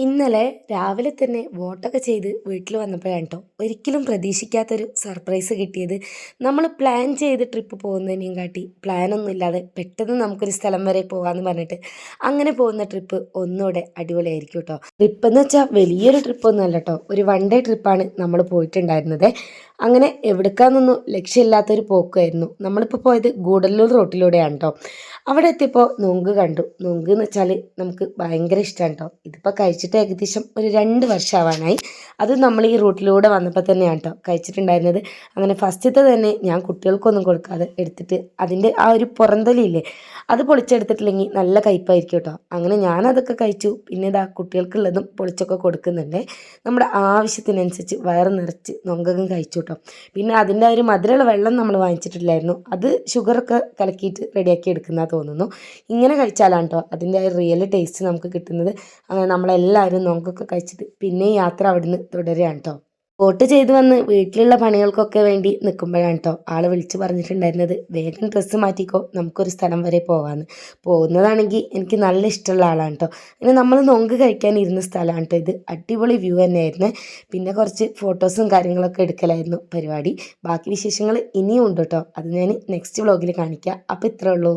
ഇന്നലെ രാവിലെ തന്നെ വോട്ടൊക്കെ ചെയ്ത് വീട്ടിൽ വന്നപ്പോഴാണ് കേട്ടോ ഒരിക്കലും പ്രതീക്ഷിക്കാത്തൊരു സർപ്രൈസ് കിട്ടിയത്. നമ്മൾ പ്ലാൻ ചെയ്ത് ട്രിപ്പ് പോകുന്നതിനെയും കാട്ടി പ്ലാനൊന്നും ഇല്ലാതെ പെട്ടെന്ന് നമുക്കൊരു സ്ഥലം വരെ പോകാമെന്ന് പറഞ്ഞിട്ട് അങ്ങനെ പോകുന്ന ട്രിപ്പ് ഒന്നുകൂടെ അടിപൊളിയായിരിക്കും കേട്ടോ. ട്രിപ്പ് എന്ന് വെച്ചാൽ വലിയൊരു ട്രിപ്പൊന്നും അല്ല കേട്ടോ, ഒരു വൺ ഡേ ട്രിപ്പാണ് നമ്മൾ പോയിട്ടുണ്ടായിരുന്നത്. അങ്ങനെ എവിടേക്കാന്നൊന്നും ലക്ഷ്യമില്ലാത്തൊരു പോക്കുമായിരുന്നു. നമ്മളിപ്പോൾ പോയത് ഗൂഡല്ലൂർ റോട്ടിലൂടെയാണ് കേട്ടോ. അവിടെ എത്തിയപ്പോൾ നുങ്ക് കണ്ടു. നുങ്ക് എന്ന് വെച്ചാൽ നമുക്ക് ഭയങ്കര ഇഷ്ടമാണ് കേട്ടോ. ഇതിപ്പോൾ കഴിച്ചിട്ട് ഏകദേശം ഒരു 2 വർഷമാവാനായി. അത് നമ്മൾ ഈ റൂട്ടിലൂടെ വന്നപ്പോൾ തന്നെയാണ് കേട്ടോ കഴിച്ചിട്ടുണ്ടായിരുന്നത്. അങ്ങനെ ഫസ്റ്റത്തെ തന്നെ ഞാൻ കുട്ടികൾക്കൊന്നും കൊടുക്കാതെ എടുത്തിട്ട് അതിൻ്റെ ആ ഒരു പുറന്തലില്ലേ അത് പൊളിച്ചെടുത്തിട്ടില്ലെങ്കിൽ നല്ല കയ്പ്പായിരിക്കും കേട്ടോ. അങ്ങനെ ഞാനതൊക്കെ കഴിച്ചു. പിന്നെ ഇതാ കുട്ടികൾക്കുള്ളതും പൊളിച്ചൊക്കെ കൊടുക്കുന്നുണ്ട്. നമ്മുടെ ആവശ്യത്തിനനുസരിച്ച് വയറ് നിറച്ച് നൊങ്കകം കഴിച്ചു കേട്ടോ. പിന്നെ അതിൻ്റെ ഒരു മധുരമുള്ള വെള്ളം നമ്മൾ വാങ്ങിച്ചിട്ടില്ലായിരുന്നു. അത് ഷുഗറൊക്കെ കലക്കിയിട്ട് റെഡിയാക്കി എടുക്കുന്നതാണ് തോന്നുന്നു. ഇങ്ങനെ കഴിച്ചാലാണ് കേട്ടോ അതിൻ്റെ റിയൽ ടേസ്റ്റ് നമുക്ക് കിട്ടുന്നത്. അങ്ങനെ നമ്മളെല്ലാവരും നൊങ്കൊക്കെ കഴിച്ചിട്ട് പിന്നെ യാത്ര അവിടുന്ന് തുടരുകയാണ് കേട്ടോ. വോട്ട് ചെയ്ത് വന്ന് വീട്ടിലുള്ള പണികൾക്കൊക്കെ വേണ്ടി നിൽക്കുമ്പോഴാണ് കേട്ടോ ആൾ വിളിച്ച് പറഞ്ഞിട്ടുണ്ടായിരുന്നത്, വേഗം ഡ്രസ്സ് മാറ്റിക്കോ, നമുക്കൊരു സ്ഥലം വരെ പോകാമെന്ന്. പോകുന്നതാണെങ്കിൽ എനിക്ക് നല്ല ഇഷ്ടമുള്ള ആളാണ് കേട്ടോ. പിന്നെ നമ്മൾ നൊങ്ക് കഴിക്കാൻ ഇരുന്ന സ്ഥലമാണ് കേട്ടോ ഇത്. അടിപൊളി വ്യൂ തന്നെയായിരുന്നു. പിന്നെ കുറച്ച് ഫോട്ടോസും കാര്യങ്ങളൊക്കെ എടുക്കലായിരുന്നു പരിപാടി. ബാക്കി വിശേഷങ്ങൾ ഇനിയും ഉണ്ട് കേട്ടോ, അത് ഞാൻ നെക്സ്റ്റ് വ്ളോഗിൽ കാണിക്കാം. അപ്പോൾ ഇത്രേ ഉള്ളൂ.